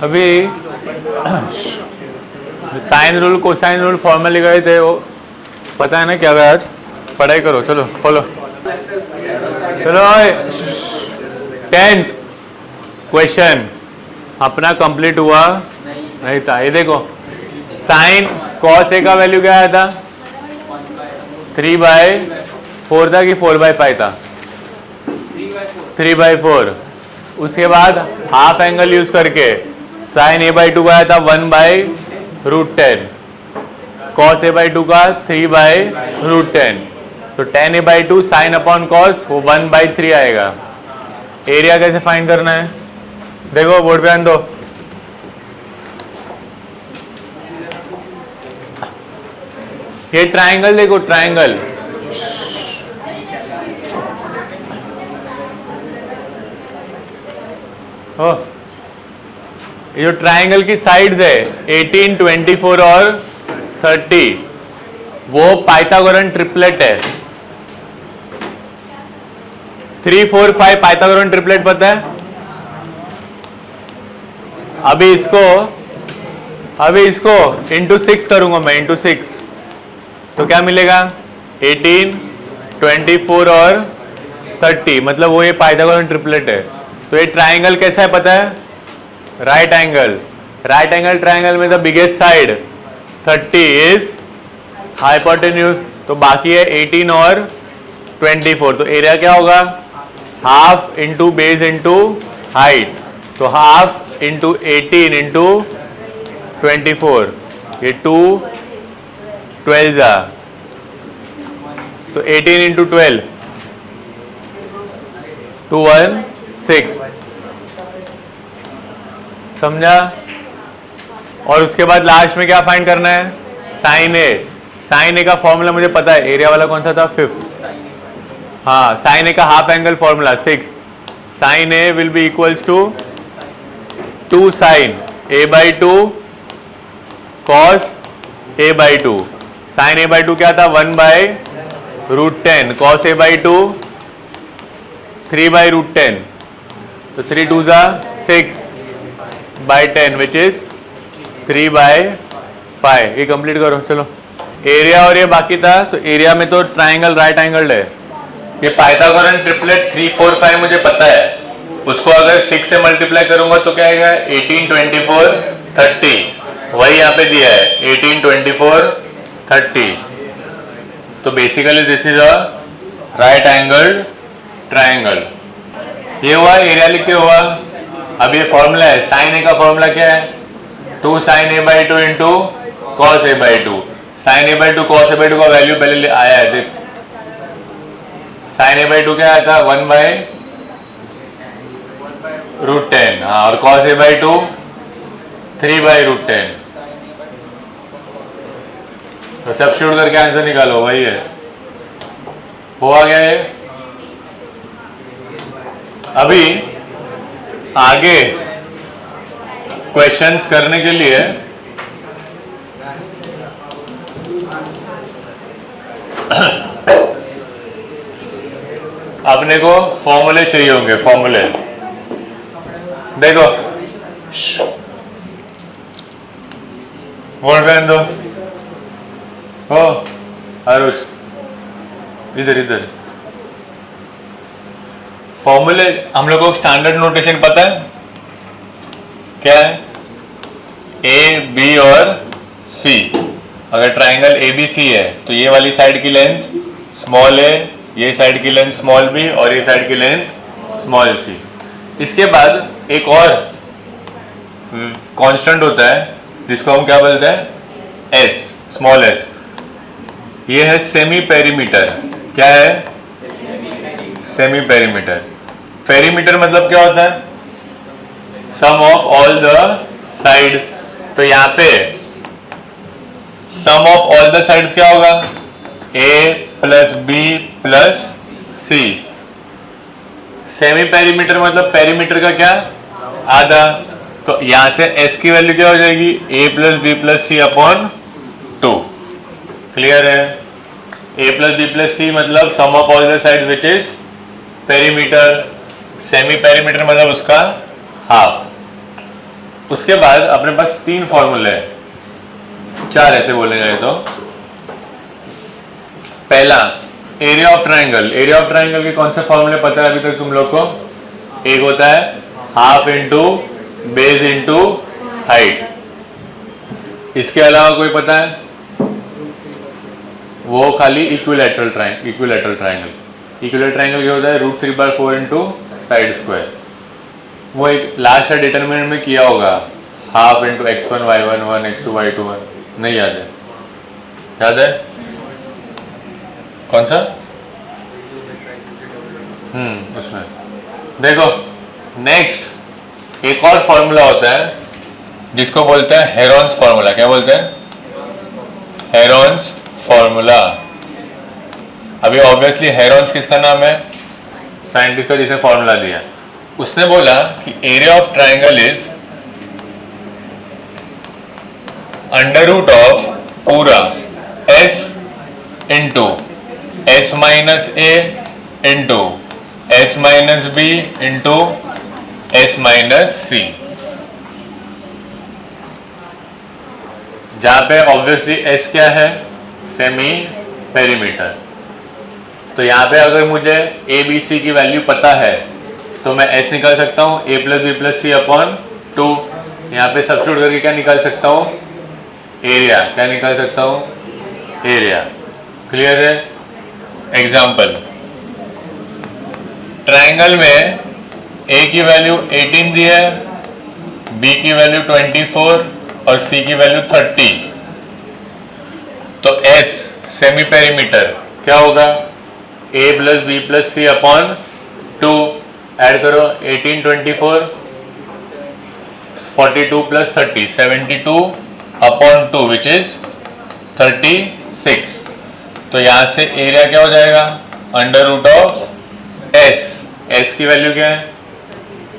अभी sine rule cosine rule फॉर्मूले गए थे, वो पता है ना क्या गया आज? पढ़ाई करो, चलो खोलो, चलो। 10th क्वेश्चन अपना कंप्लीट हुआ नहीं था। ये देखो, साइन कॉस ए का वैल्यू क्या आया था? 3/4 था कि 4/5 था? 3/4। उसके बाद हाफ एंगल यूज करके साइन a/2 का आया था 1/√10, कॉस a/2 का 3/√10। तो tan a/2 sine upon cos वो 1/3 आएगा। एरिया कैसे फाइंड करना है? देखो बोर्ड पे आन दो। ये ट्राइंगल देखो, ट्राइंगल ये जो ट्राइंगल की साइड्स है 18, 24 और 30, वो पाइथागोरन ट्रिपलेट है। 3, 4, 5 पाइथागोरन ट्रिपलेट पता है? अभी इसको इंटू 6 करूंगा मैं, इंटू 6 तो क्या मिलेगा? 18, 24 और 30, मतलब वो ये पाइथागोरन ट्रिपलेट है। तो ये ट्राइंगल कैसा है पता है? Right angle. Right angle triangle में the biggest side 30 is hypotenuse, तो बाकी है 18 और 24। तो एरिया क्या होगा? Half into base into height, तो हाफ इंटू 18 इंटू 24, ये 2 12 जा, तो 18 इंटू 12 216, समझा? और उसके बाद लास्ट में क्या फाइंड करना है? Sign A. साइन ए का फॉर्मूला मुझे पता है, एरिया वाला कौन सा था? 5th। हाँ, साइन ए का half angle formula 6th। Sine A will be equals to 2 sine a/2 cos a/2। Sine a/2 क्या था? 1/√10, कॉस a/2 3/√10, तो 3 2 जा 6/10 विच इज 3/5। ये कंप्लीट करो, चलो। एरिया और ये बाकी था, तो एरिया में तो ट्राइंगल राइट एंगल्ड है। ये पाइथागोरन ट्रिपलेट 3, 4, 5 मुझे पता है, उसको अगर 6 से मल्टीप्लाई करूंगा तो क्या आएगा? 18, 24, 30, वही यहाँ पे दिया है 18, 24, 30। तो basically this is a right angled triangle. ये हुआ, एरिया लिख के हुआ। अब ये फॉर्मूला है, साइन ए का फॉर्मूला क्या है? 2 sine a/2 into cos a/2। Sine a/2 cos a/2 का वैल्यू पहले आया है, देख। साइन a/2 क्या आया था? 1/√10, हाँ, और कॉस a/2 3/√10। तो सब्स्टिट्यूट करके आंसर निकालो, वही है, हुआ गया है। अभी आगे क्वेश्चंस करने के लिए अपने को फॉर्मूले चाहिए होंगे। फॉर्मूले देखो, बोल पहन दो। हो आरुष, इधर इधर। फॉर्मूले हम लोग को स्टैंडर्ड नोटेशन पता है क्या है? ए, बी और सी। अगर ट्राइंगल ए बी सी है तो ये वाली साइड की लेंथ स्मॉल ए, ये साइड की लेंथ स्मॉल बी और ये साइड की लेंथ स्मॉल सी। इसके बाद एक और कांस्टेंट होता है जिसको हम क्या बोलते हैं? S, small S. ये है सेमी पेरीमीटर। क्या है? Semi perimeter. पेरीमीटर मतलब क्या होता है? सम ऑफ ऑल द साइड्स। तो यहाँ पे सम ऑफ ऑल द साइड्स क्या होगा? ए प्लस बी प्लस सी। सेमी पेरीमीटर मतलब पेरीमीटर का क्या? आधा। तो यहां से एस की वैल्यू क्या हो जाएगी? A plus B plus C upon 2। Clear है? A plus B plus C मतलब sum of all the sides which is perimeter. Semi perimeter मतलब उसका हाफ। उसके बाद अपने पास 3 फॉर्मूले हैं, 4 ऐसे बोले जाए तो। पहला area of triangle. Area of triangle के कौन से फॉर्मूले पता है अभी तक तुम लोग को? एक होता है half into base into height. इसके अलावा कोई पता है? वो खाली इक्विलैटरल ट्राइंगल। इक्विलैटरल ट्राइंगल क्या होता है? √3/4 इंटू साइड स्क्वायर। वो एक लास्ट डिटरमिनेंट में किया होगा, half into x1 y1 1 x2 y2 1। नहीं याद है? याद है कौन सा? उसमें देखो। नेक्स्ट एक और फॉर्मूला होता है जिसको बोलते हैं हेरॉन्स फॉर्मूला। क्या बोलते हैं? Heron's formula. अभी ऑब्वियसली हेरॉन्स किसका नाम है? साइंटिस्ट का जिसे फॉर्मूला दिया। उसने बोला कि area of triangle is under root of पूरा s into s minus a into s minus b into s minus c। जहां पे ऑब्वियसली s क्या है? Semi perimeter. तो यहाँ पे अगर मुझे a b c की वैल्यू पता है तो मैं s निकाल सकता हूँ a plus B plus C upon 2। यहाँ पे सब्स्टिट्यूट करके क्या निकाल सकता हूँ? एरिया। क्या निकाल सकता हूँ? एरिया। क्लियर है? एग्जाम्पल, ट्राइंगल में a की वैल्यू 18 दी है, b की वैल्यू 24 और c की वैल्यू 30। तो s सेमी पेरीमीटर क्या होगा? a plus B plus C upon 2। Add करो 18 24 42 प्लस 30 72 अपॉन 2 विच इज 36। तो यहां से एरिया क्या हो जाएगा? अंडर रूट ऑफ s की वैल्यू क्या है?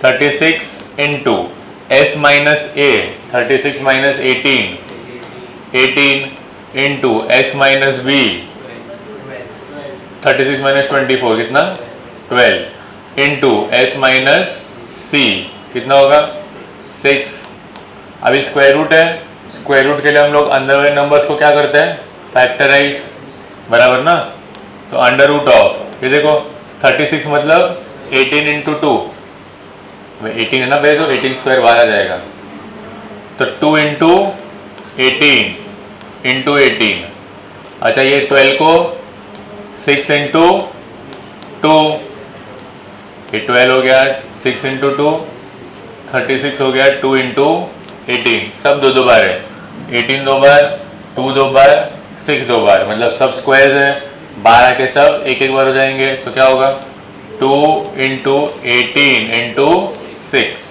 36 into s minus a 36 minus 18 into s minus b 36 minus 24 कितना? 12 इंटू s माइनस c कितना होगा? 6। अभी स्क्वायर रूट है, स्क्वायर रूट के लिए हम लोग अंदर वाले नंबर्स को क्या करते हैं? फैक्टराइज। बराबर ना? तो अंडर रूट ऑफ, ये देखो 36 मतलब 18 इंटू 2, 18 है ना पहले, तो 18 स्क्वायर बाहर आ जाएगा। तो 2 इंटू 18 इंटू 18। अच्छा ये 12 को 6 इंटू 2, ये 12 हो गया 6 इंटू 2, 36 हो गया 2 इंटू 18। सब दो बार है, 18 दो बार, 2 दो बार, 6 दो बार, मतलब सब स्क्वायर है। 12 के सब एक एक बार हो जाएंगे। तो क्या होगा? 2 इंटू 18 इंटू 6।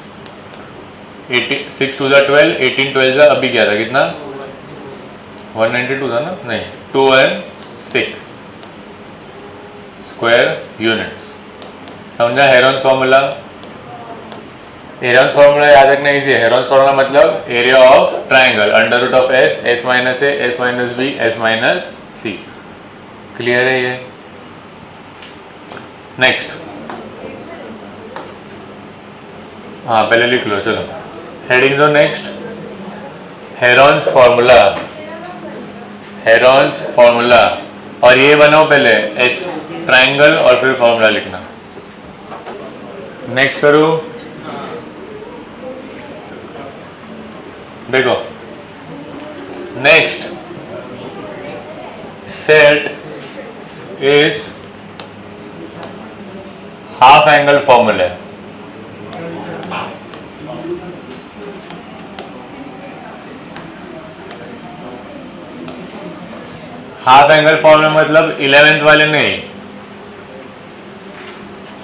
6 टू 12, 18 12 अभी क्या था? कितना? 192 था ना? नहीं, 2 and 6 स्क्वायर यूनिट्स। समझा हेरॉन्स फॉर्मूला? हेरॉन्स फॉर्मूला याद रखना इजी है। हेरॉन्स फॉर्मूला मतलब area of triangle under root of s minus a s minus b s minus c। Clear है ये? नेक्स्ट, हाँ पहले लिख लो, चलो हेडिंग दो। Next, Heron's formula. Heron's formula, और ये बनाओ पहले s ट्राइंगल और फिर फॉर्मूला लिखना। नेक्स्ट करो, देखो next, set is half angle formula. Half angle formula मतलब 11th वाले नहीं,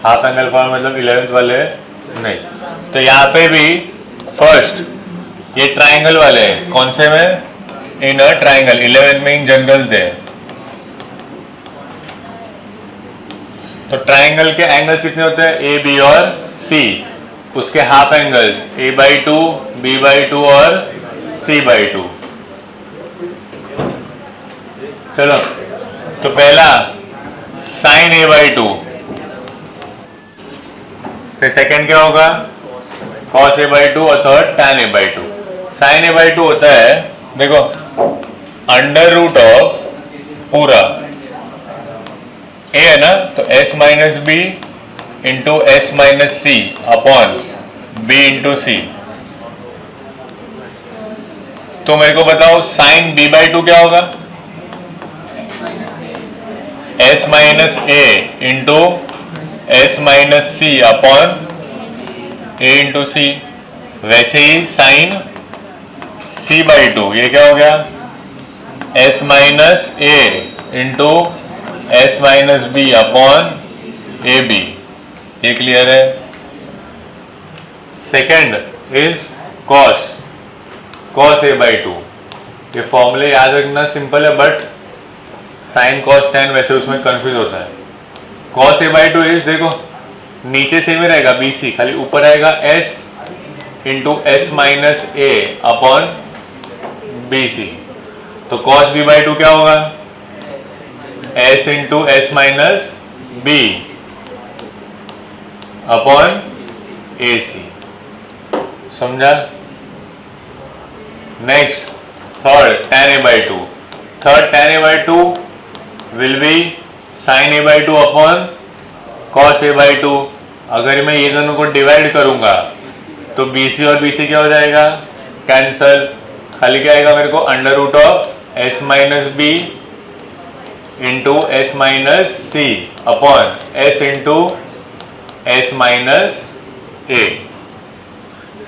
हाफ एंगल फॉर्मूला मतलब 11th वाले नहीं। तो यहां पे भी फर्स्ट ये ट्राइंगल वाले हैं, कौन से में? इन अ ट्राइंगल 11th में इन जनरल थे। तो ट्राइंगल के एंगल्स कितने होते हैं? ए बी और सी। उसके हाफ एंगल्स a/2 b/2 और c/2। चलो, तो पहला साइन a/2, फिर सेकंड क्या होगा? cos a बाई 2 और third tan a by 2। sin a by 2 होता है, देखो, अंडर रूट ऑफ पूरा a है ना, तो s minus B into S minus सी अपॉन b इंटू सी। तो मेरे को बताओ साइन b बाई 2 क्या होगा? s minus A into S minus C upon a into C. वैसे ही साइन c बाई 2 ये क्या हो गया? s minus A into S minus B upon A B. ये क्लियर है? Second is cos a by 2। ये फॉर्मूले याद रखना सिंपल है, बट साइन cos tan वैसे उसमें कंफ्यूज होता है। cos a बाई 2 इज, देखो नीचे सेम ही रहेगा BC, खाली ऊपर आएगा s into S minus A upon BC। तो cos b बाई 2 क्या होगा? s into S minus B upon AC। समझा? Next third tan a by 2। Third tan a by 2 will be sin a by 2 upon cos a by 2। अगर मैं ये दोनों को divide करूंगा तो BC और BC क्या हो जाएगा? कैंसल। खाली क्या आएगा मेरे को? Under root of s minus B into S minus C upon s into S minus A.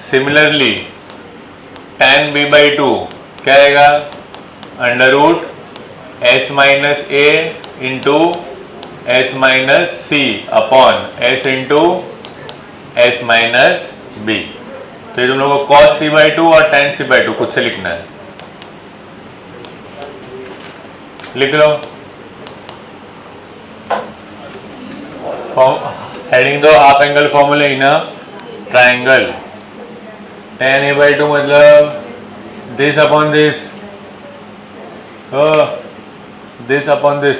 Similarly tan b by 2 क्या आएगा? अंडर रूट s माइनस ए इंटू एस माइनस सी upon s into S minus B. तो ये तुम लोगों को cos c by 2 और tan c by 2 खुद से लिखना है। लिख लो। हेडिंग दो हाफ एंगल फॉर्मूले in a triangle. tan a by 2 मतलब this upon this, this upon this.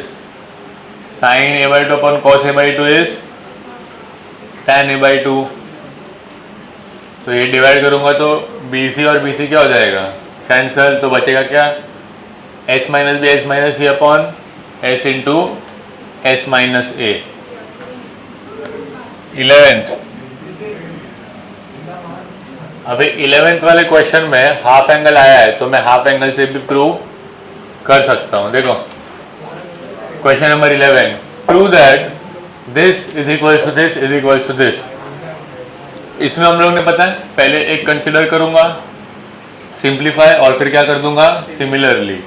sin a by 2 upon cos a by 2 is tan a by 2। तो ये डिवाइड करूंगा तो BC और BC क्या हो जाएगा? कैंसल। तो बचेगा क्या? s minus B S minus C upon s into S minus A. 11th। अभी 11th वाले क्वेश्चन में हाफ एंगल आया है, तो मैं हाफ एंगल से भी प्रूव कर सकता हूं। देखो question number 11, prove that this is equal to this is equal to this. इसमें हम लोग ने पता है पहले एक कंसिडर करूंगा सिंप्लीफाई और फिर क्या कर दूंगा? सिमिलरली।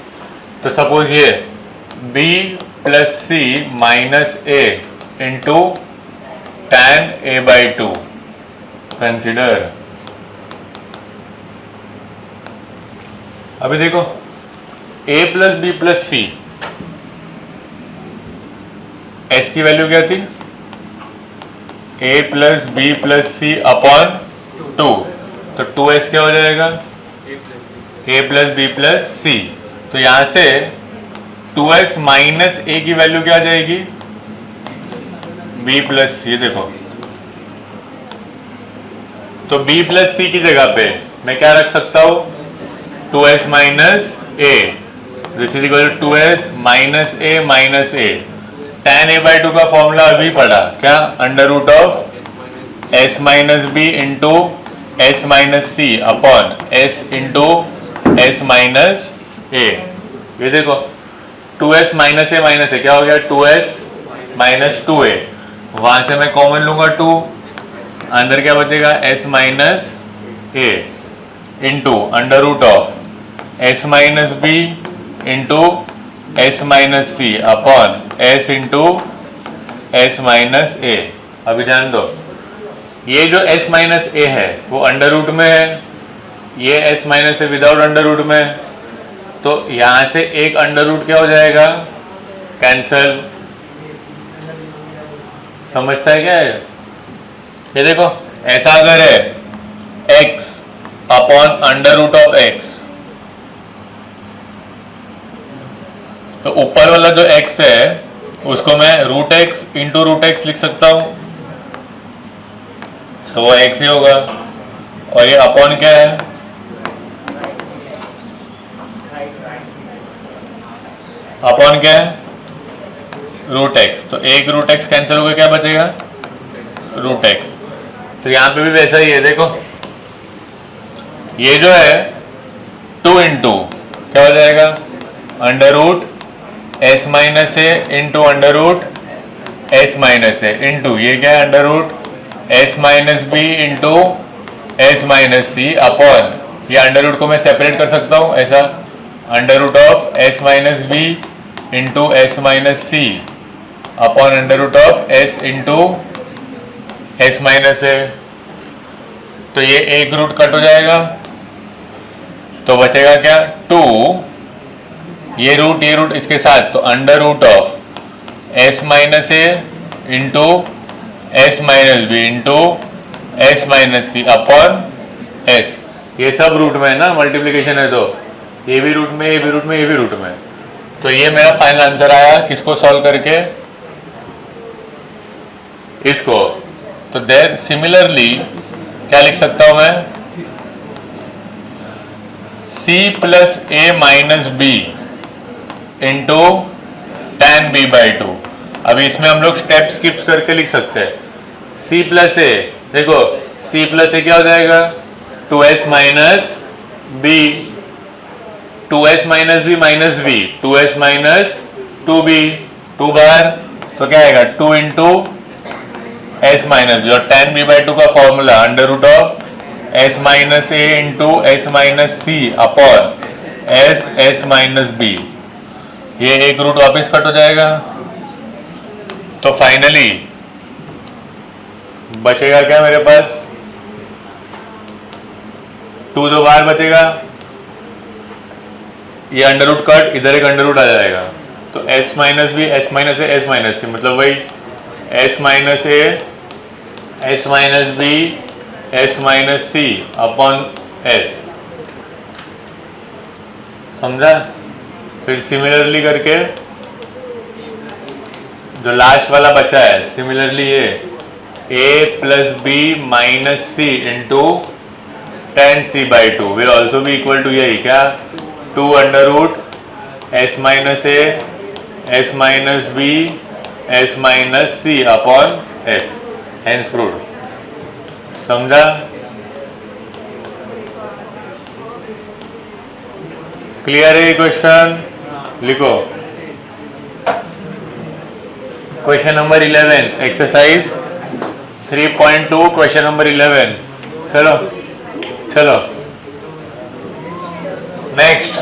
तो सपोज ये b plus C minus A into tan a by 2 consider. अभी देखो a plus B plus C, s की वैल्यू क्या थी? a plus B plus C upon 2। तो 2s क्या हो जाएगा? a plus B plus C. तो यहां से 2s माइनस ए की वैल्यू क्या आ जाएगी? b प्लस सी। देखो तो b प्लस सी की जगह पे मैं क्या रख सकता हूं? 2s minus A. This is equal to 2s minus A minus A. tan a by 2 का फॉर्मूला अभी पढ़ा क्या? Under root of s minus B into S minus C upon s into S minus A. ये देखो 2s minus ए क्या हो गया? 2s minus 2a। वहां से मैं कॉमन लूंगा 2, अंदर क्या बचेगा? s minus A into under root of S minus B into S minus C upon S into S minus A. अभी ध्यान दो, ये जो s माइनस ए है वो अंडर रूट में है, ये s माइनस ए विदाउट अंडर रूट में है। तो यहां से एक अंडर रूट क्या हो जाएगा? कैंसल। समझता है क्या है? ये देखो ऐसा अगर है x upon under root of x, तो ऊपर वाला जो x है उसको मैं root X into root X लिख सकता हूं, तो वो x ही होगा। और ये अपॉन क्या है, अपॉन क्या है, रूट एक्स। तो एक रूट एक्स कैंसिल हो गया, क्या बचेगा, रूट एक्स। तो यहां पे भी वैसा ही है, देखो ये जो है 2 इंटू क्या हो जाएगा, अंडर रूट एस माइनस ए into under root S minus ए इंटू ये क्या है, under root S minus B into S minus सी अपॉन ये अंडर रूट को मैं सेपरेट कर सकता हूं ऐसा, under root of S minus B into S minus C upon under root of s into S minus a. तो ये एक रूट कट हो जाएगा, तो बचेगा क्या, 2, ये रूट इसके साथ, तो under root of S minus A into S minus B into S minus C upon S. ये सब रूट में है ना, मल्टीप्लीकेशन है, तो ये भी रूट में, ये भी रूट में, ये भी रूट में। तो ये मेरा फाइनल आंसर आया, किसको सॉल्व करके, इसको। तो देर सिमिलरली क्या लिख सकता हूं मैं, c plus A minus B into tan B by two. अभी इसमें हम लोग स्टेप स्किप्स करके लिख सकते हैं। c प्लस ए, देखो c प्लस ए क्या हो जाएगा, 2s minus B, 2s minus B minus B, 2s minus 2b, 2 बार तो क्या आएगा, 2 इंटू एस माइनस बी, और टेन बी बाई टू का formula under root of S minus A into S minus C upon S S minus B. ये एक root वापस cut हो जाएगा, तो फाइनली बचेगा क्या मेरे पास, 2 दो बार बचेगा, ये अंडर रूट कट, इधर एक अंडर रूट आ जाएगा, तो s minus B S minus A S minus c, मतलब वही s minus A S minus B S minus C upon s, समझा। फिर सिमिलरली करके जो लास्ट वाला बचा है, सिमिलरली ये a plus b minus c into ten c by two will also भी इक्वल टू यही क्या, 2 under root S minus A S minus B S minus C upon s, hence proved. समझा, clear है question, लिखो question number 11 exercise 3.2 question number 11। चलो चलो next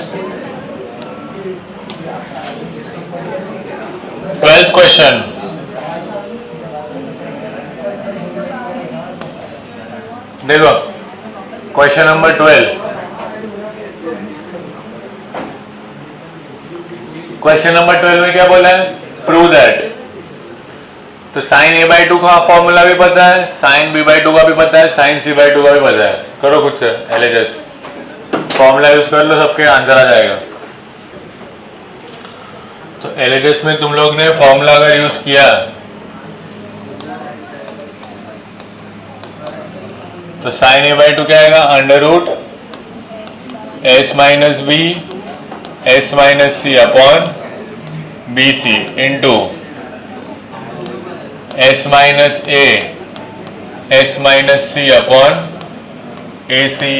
12th question. देखो question number 12, question number 12 में क्या बोला है, प्रूव दैट। तो साइन ए बाई टू का फॉर्मूला भी पता है, साइन बी बाई टू का भी पता है, साइन सी बाई टू का भी पता है। करो खुद से एलएचएस, फॉर्मूला यूज कर लो, सबके आंसर आ जाएगा। तो एलएचएस में तुम लोग ने फॉर्मूला अगर यूज किया तो साइन ए बाई टू क्या आएगा, under root S minus B S minus C upon B C into S minus A S minus C upon A C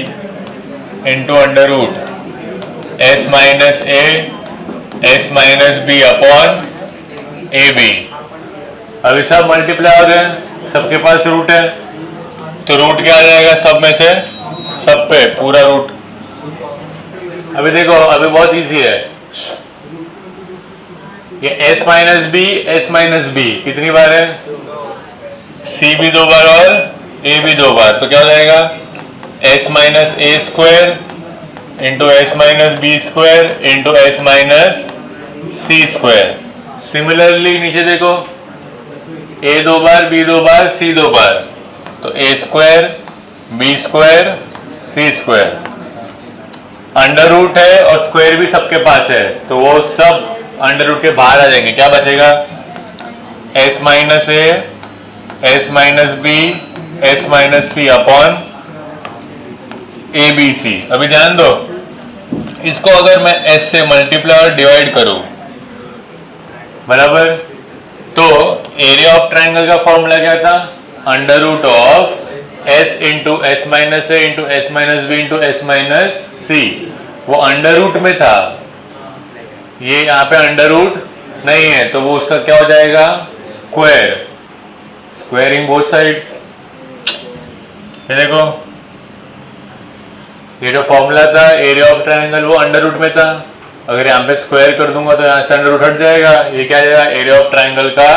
into under root S minus A S minus B upon A B. अभी सब multiply हो रहे हैं, सबके पास root है, तो root क्या आ जाएगा सब में से, सब पे पूरा रूट। अभी देखो अभी बहुत इजी है, ये s minus B S minus B कितनी बार है, c भी 2 बार और a भी 2 बार, तो क्या हो जाएगा s minus a square into S minus b square into S minus c square. Similarly नीचे देखो a 2 bar b 2 bar c 2 बार, तो a square b square c square. Under root है और स्क्वायर भी सबके पास है, तो वो सब अंडर रूट के बाहर आ जाएंगे, क्या बचेगा s minus A S minus B S minus C upon A B C. अभी ध्यान दो, इसको अगर मैं एस से मल्टीप्लाई और डिवाइड करूं, बराबर, तो एरिया ऑफ ट्राइंगल का फॉर्मूला क्या था? Under root of s into S minus A into S minus B into S minus c. वो अंडर रूट में था, ये यहाँ पे अंडर रूट नहीं है, तो वो उसका क्या हो जाएगा? Square, squaring both sides. ये देखो, ये जो फॉर्मूला था एरिया ऑफ ट्राइंगल वो अंडर रूट में था, अगर यहाँ पे स्क्वायर कर दूंगा तो यहाँ से अंडर रूट हट जाएगा, ये क्या आएगा? एरिया ऑफ ट्राइंगल का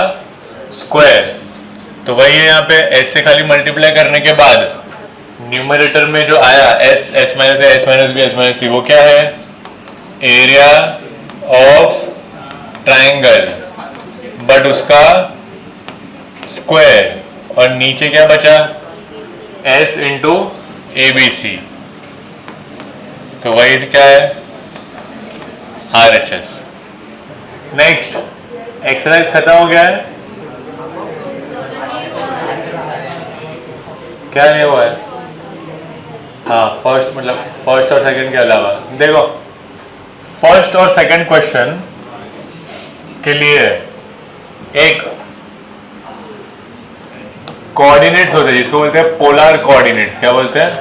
स्क्वायर। तो वही है, यहाँ पे एस से खाली मल्टीप्लाई करने के बाद न्यूमरेटर में जो आया एस, एस माइनस ए, S minus B, S minus c, वो क्या है? एरिया ऑफ ट्राइंगल, बट उसका स्क्वायर। और नीचे क्या बचा? S into a B c, तो वही क्या है? R H S. Next exercise खत्म हो गया है, क्या नहीं हुआ है? हाँ, फर्स्ट मतलब फर्स्ट और सेकंड के अलावा देखो, फर्स्ट और सेकंड क्वेश्चन के लिए एक कोऑर्डिनेट्स होते हैं जिसको बोलते हैं पोलर कोऑर्डिनेट्स। क्या बोलते हैं?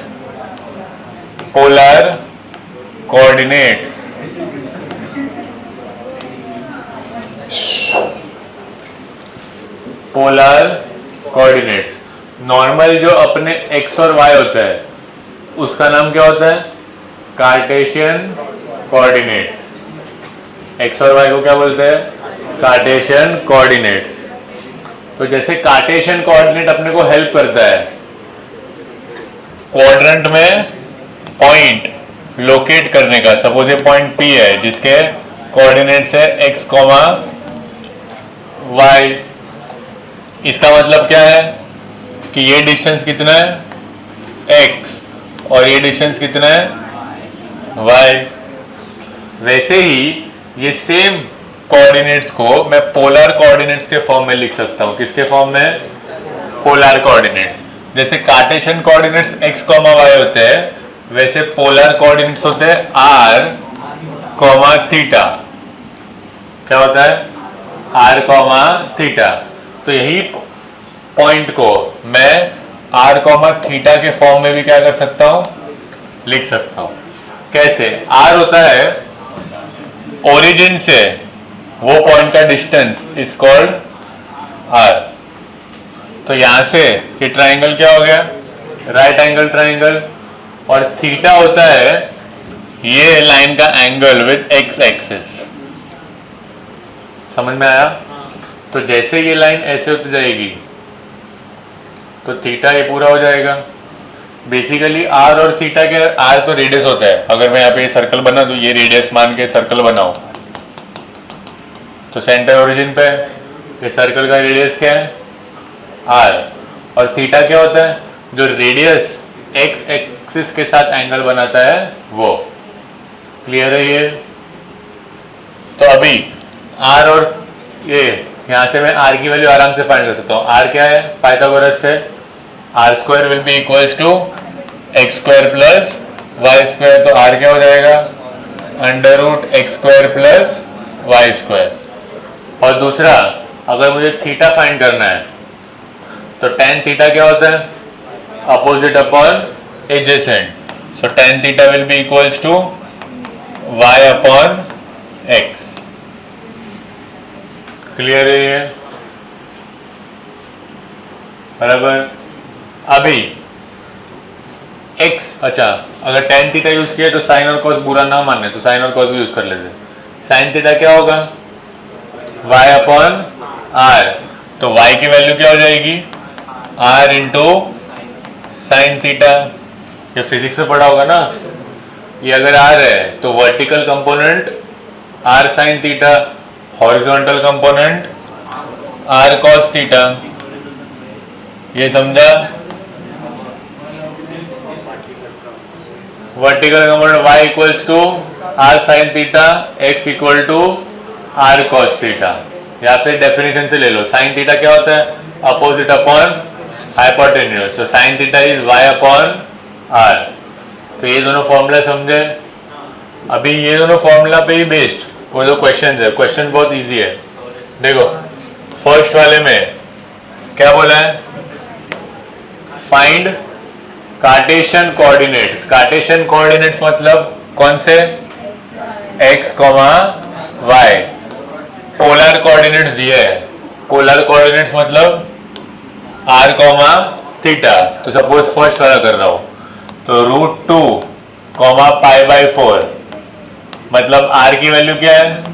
Polar coordinates. Polar coordinates. Normal जो अपने एक्स और वाई होता है उसका नाम क्या होता है? Cartesian coordinates. एक्स और वाई को क्या बोलते हैं? Cartesian coordinates. तो जैसे कार्टेशियन कोऑर्डिनेट अपने को हेल्प करता है क्वाड्रेंट में पॉइंट लोकेट करने का। सपोज ये पॉइंट P है जिसके कोऑर्डिनेट्स है x, y। इसका मतलब क्या है कि ये डिस्टेंस कितना है? x, और ये डिस्टेंस कितना है? y। वैसे ही ये सेम कोऑर्डिनेट्स को मैं पोलर कोऑर्डिनेट्स के फॉर्म में लिख सकता हूं। किसके फॉर्म में? Polar coordinates. जैसे कार्टेशियन कोऑर्डिनेट्स x, y होते हैं, वैसे पोलर कोऑर्डिनेट्स होते हैं r, थीटा। क्या होता है? r, theta. तो यही पॉइंट को मैं r, थीटा के फॉर्म में भी क्या कर सकता हूं? लिख सकता हूं। कैसे? r होता है ओरिजिन से वो पॉइंट का डिस्टेंस इज कॉल्ड r। तो यहां से ये ट्राइंगल क्या हो गया? Right angle triangle. और थीटा होता है ये लाइन का एंगल विद x एक्सिस। समझ में आया? तो जैसे ये लाइन ऐसे होती जाएगी तो थीटा ये पूरा हो जाएगा। बेसिकली r और थीटा के, r तो रेडियस होता है, अगर मैं यहाँ पे सर्कल बना दूं, ये रेडियस मान के सर्कल बनाऊं, तो सेंटर ओरिजिन पे ये सर्कल का रेडियस क्या है? r। और थीटा क्या होता है? जो रेडियस x एक्सिस के साथ एंगल बनाता है वो। क्लियर है ये? तो अभी r और ये यहाँ से मैं r की वैल्यू आराम से फाइंड कर सकता हूँ। r क्या है? पाइथागोरस से r square will be equals to X square plus Y square. तो r क्या हो जाएगा? Under root X square plus Y square. और दूसरा, अगर मुझे थीटा फाइंड करना है तो tan थीटा क्या होता है? Opposite upon adjacent. So tan theta will be equals to y upon x। Clear है ये? बराबर। अभी x, अच्छा अगर tan थीटा यूज किया तो साइन और कॉस बुरा ना माने तो साइन और कॉस भी यूज कर लेते। साइन थीटा क्या होगा? y upon r। तो y की वैल्यू क्या हो जाएगी? r into sine theta. ये फिजिक्स में पढ़ा होगा ना, ये अगर r है तो vertical component r sine theta, horizontal component r cos theta. ये समझा? Vertical component y equals to r sine theta, x equal to r cos theta. या फिर डेफिनेशन से ले लो, साइन थीटा क्या होता है? Opposite upon hypotenuse. So sine theta is y upon r। तो ये दोनों फॉर्मूला समझे। अभी ये दोनों फॉर्मूला पे ही बेस्ड वो जो क्वेश्चन है, क्वेश्चन बहुत इजी है। देखो फर्स्ट वाले में क्या बोला है, find Cartesian coordinates. Cartesian coordinates मतलब कौन से, x, y। पोलर कोऑर्डिनेट्स दिए हैं, पोलर कोऑर्डिनेट्स मतलब r, थीटा। तो सपोज फर्स्ट वाला कर रहा हूं, तो √2, π/4 मतलब r की वैल्यू क्या है,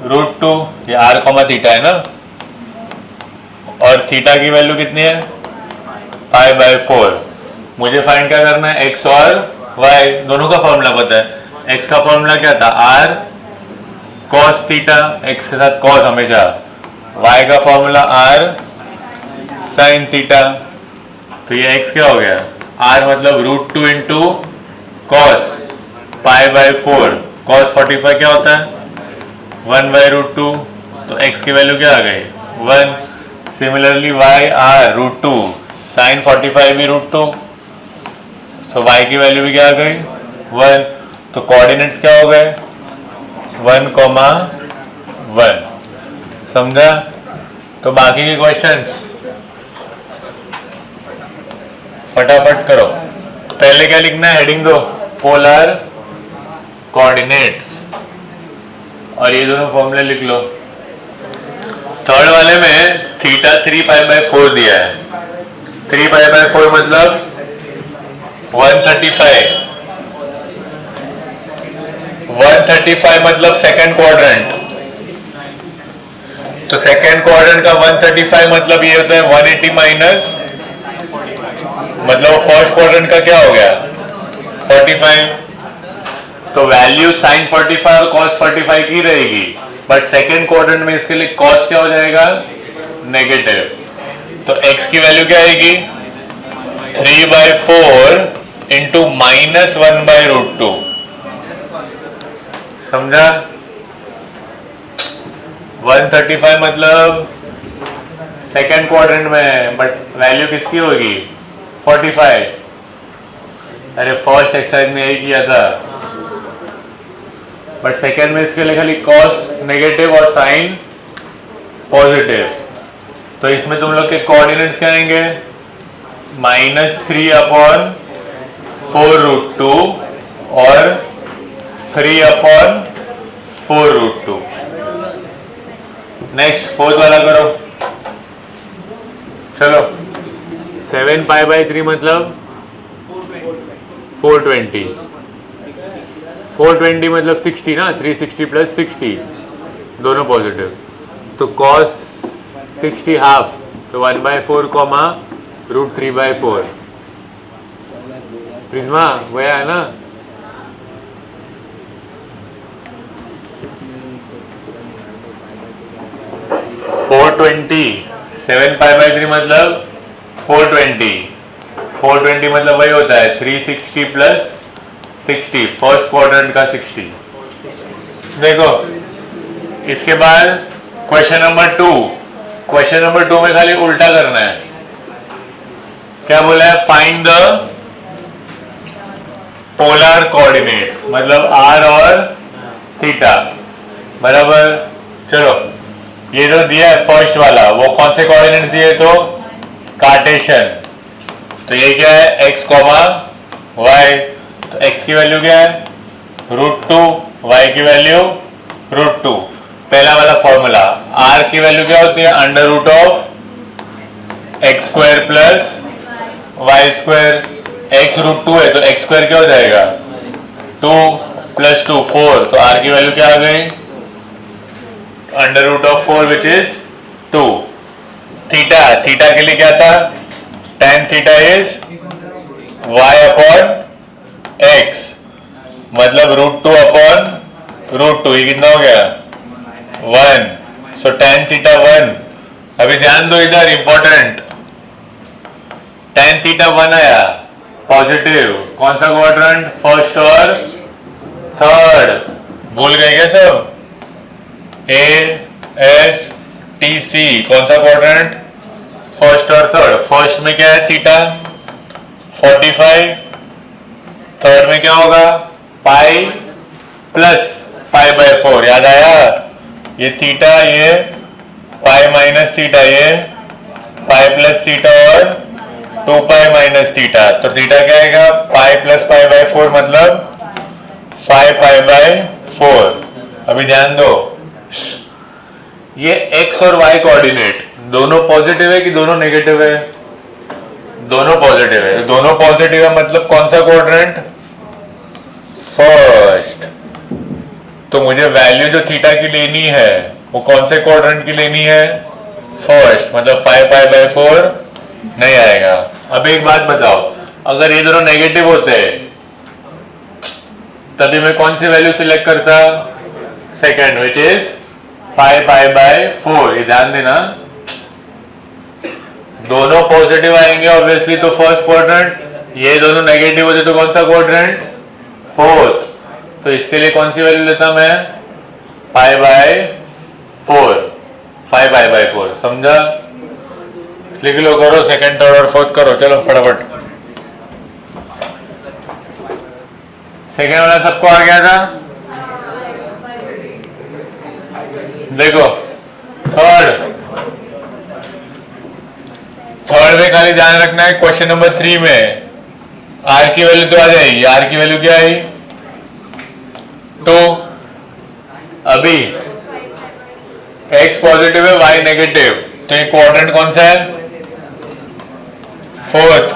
√2, ये r, थीटा है ना, और थीटा की वैल्यू कितनी है, π/4। मुझे फाइंड क्या करना है, x और y दोनों का फॉर्मूला पता है। x का फॉर्मूला क्या था, r cos थीटा, x के साथ cos हमेशा। y का फॉर्मूला r sin थीटा। तो ये x क्या हो गया, r मतलब √2 इंटू cos π/4। cos 45 क्या होता है, 1/√2। तो x की वैल्यू क्या आ गई, 1। सिमिलरली y r √2, sin 45 भी √2। तो y की वैल्यू भी क्या आ गई, 1। तो कोऑर्डिनेट्स क्या हो गए, 1, 1। समझा। तो बाकी के क्वेश्चंस फटाफट करो। पहले क्या लिखना है, हेडिंग दो, पोलर कोऑर्डिनेट्स, और ये दोनों फॉर्मूले लिख लो। थर्ड वाले में थीटा 3π/4 दिया है। 3π/4 मतलब 135। 135 मतलब सेकंड क्वाड्रेंट। तो सेकंड क्वाड्रेंट का 135 मतलब ये होता है 180 माइनस, मतलब फर्स्ट क्वाड्रेंट का क्या हो गया, 45। तो वैल्यू sin 45 और cos 45 की रहेगी, बट सेकेंड क्वाड्रेंट में इसके लिए cos क्या हो जाएगा, नेगेटिव। तो x की वैल्यू क्या आएगी, 3/4 इंटू -1/√2। समझा। 135 मतलब सेकेंड क्वाड्रेंट में है, बट वैल्यू किसकी होगी, 45। अरे फर्स्ट एक्सरसाइज में यही किया था, बट सेकेंड में इसके लिए खाली cos नेगेटिव और साइन पॉजिटिव। तो इसमें तुम लोग के कोऑर्डिनेट्स क्या आएंगे, -3/4√2 और 3/4√2। नेक्स्ट फोर्थ वाला करो। चलो 7π/3 मतलब 420। 420 मतलब 60 ना, 360 + 60 दोनों पॉजिटिव। तो cos 60 हाफ, तो 1/4, √3/4। प्रिज्मा वह है ना। $420, 7π/3 मतलब 420। 420 मतलब वही होता है 360 + 60, फर्स्ट क्वाड्रेंट का 60। देखो इसके बाद क्वेश्चन नंबर 2। क्वेश्चन नंबर 2 में खाली उल्टा करना है। क्या बोला है, फाइंड द पोलर कोऑर्डिनेट्स, मतलब r और थीटा। बराबर। चलो ये जो दिया है फर्स्ट वाला, वो कौन से कोऑर्डिनेट्स दिए, तो कार्टेशियन। तो ये क्या है, x, y। तो x की वैल्यू क्या है, √2, y की वैल्यू √2। पहला वाला फॉर्मूला, r की वैल्यू क्या होती है, √x² + y²। x √2 है, तो x² क्या हो जाएगा, 2 + 2 4। तो r की वैल्यू क्या आ गई, √4 विच इज 2। थीटा, थीटा के लिए क्या था, tan थीटा इज y/x, मतलब √2/√2। ये कितना हो गया, 1। सो tan थीटा 1। अभी ध्यान दो इधर, इंपॉर्टेंट, tan थीटा 1 आया पॉजिटिव। कौन सा क्वाड्रेंट, फर्स्ट और थर्ड। भूल गए क्या सब, ASTC कौन सा क्वाड्रेंट, फर्स्ट और थर्ड। फर्स्ट में क्या है, थीटा 45, थर्ड में क्या होगा, पाई प्लस पाई बाय 4, याद आया, ये थीटा, ये पाई माइनस थीटा, ये पाई प्लस थीटा और 2 पाई माइनस थीटा, तो थीटा क्या आएगा, पाई प्लस पाई बाय 4 मतलब 5 पाई बाय 4। अभी ध्यान दो, ये x और y कोऑर्डिनेट दोनों पॉजिटिव है कि दोनों नेगेटिव है, दोनों पॉजिटिव है, दोनों पॉजिटिव है मतलब कौन सा क्वाड्रेंट, फर्स्ट। तो मुझे वैल्यू जो थीटा की लेनी है वो कौन से क्वाड्रेंट की लेनी है, फर्स्ट, मतलब 5 पाई बाय 4 नहीं आएगा। अब एक बात बताओ, अगर ये दोनों नेगेटिव होते तभी मैं कौन सी वैल्यू सिलेक्ट करता, second, which is 5 pi by 4। ये ध्यान देना, दोनों पॉजिटिव आएंगे ऑब्वियसली तो फर्स्ट क्वाड्रेंट, ये दोनों नेगेटिव होते तो कौन सा क्वाड्रेंट, फोर्थ। तो इसके लिए कौन सी वैल्यू लेता मैं, पाई बाय 4, 5 पाई बाय 4, समझा। लिख लो, करो सेकंड, थर्ड और फोर्थ करो, चलो फटाफट। सेकंड वाला सबको आ गया था, देखो थर्ड में खाली ध्यान रखना है, क्वेश्चन नंबर 3 में आर की वैल्यू तो आ जाएगी, आर की वैल्यू क्या आई, 2। अभी x पॉजिटिव है, y नेगेटिव, तो ये क्वाड्रेंट कौन सा है, फोर्थ।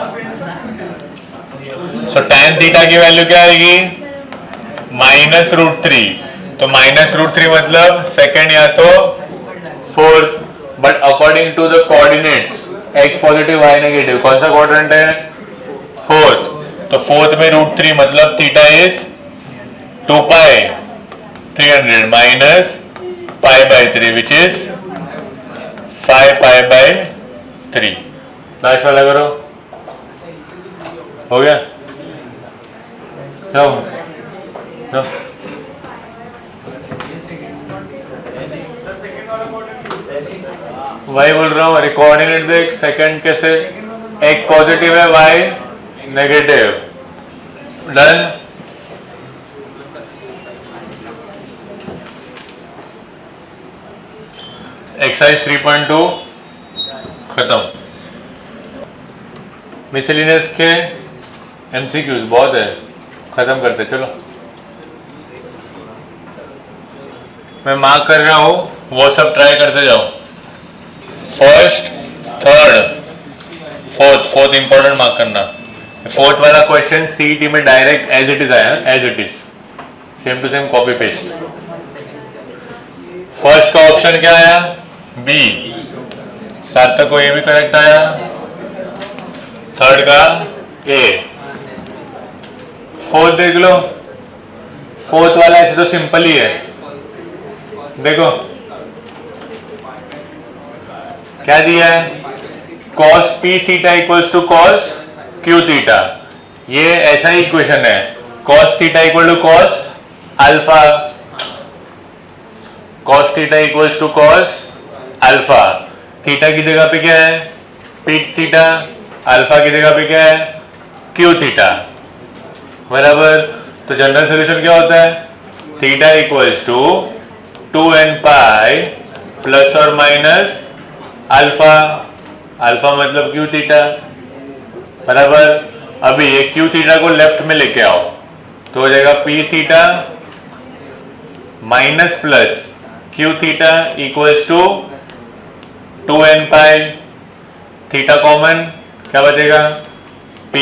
सो tan थीटा की वैल्यू क्या आएगी, -√3, तो -√3 मतलब सेकंड या तो fourth, but according to the coordinates x positive y negative कौन सा क्वाड्रेंट है, फोर्थ। तो फोर्थ में √3 मतलब theta is 2 pi 300 minus pi bye 3 which is 5 pi by 3। Last वाला करो, हो गया, जाओ जाओ। वही बोल रहा हूँ, कोऑर्डिनेट देख, सेकंड कैसे, x पॉजिटिव है, y नेगेटिव, डन। एक्सरसाइज 3.2 खत्म। मिसलिनियस के एमसीक्यूज बहुत है, खत्म करते चलो। मैं मार्क कर रहा हूँ, वो सब ट्राई करते जाओ। First, third, fourth important mark करना। फोर्थ वाला क्वेश्चन सीईटी में डायरेक्ट एज इट इज आया, as it is, same to same copy paste. First का ऑप्शन क्या आया, बी, सार्थक को ये भी करेक्ट आया। थर्ड का ए। फोर्थ देख लो, फोर्थ वाला ऐसे तो सिंपल ही है, देखो क्या दिया है, cos p theta equals to cos q theta, ये ऐसा ही इक्वेशन है, cos theta equal to cos alpha, cos theta equals to cos alpha, theta की जगह पे क्या है पीक थीटा, अल्फा की जगह पे क्या है q थीटा, बराबर। तो जनरल सोल्यूशन क्या होता है, theta equals to 2n pi plus और माइनस अल्फा, अल्फा मतलब q थीटा, बराबर। अभी ये q थीटा को लेफ्ट में लेके आओ तो हो जाएगा p theta minus plus q theta equals to 2n pi, theta common क्या बचेगा, p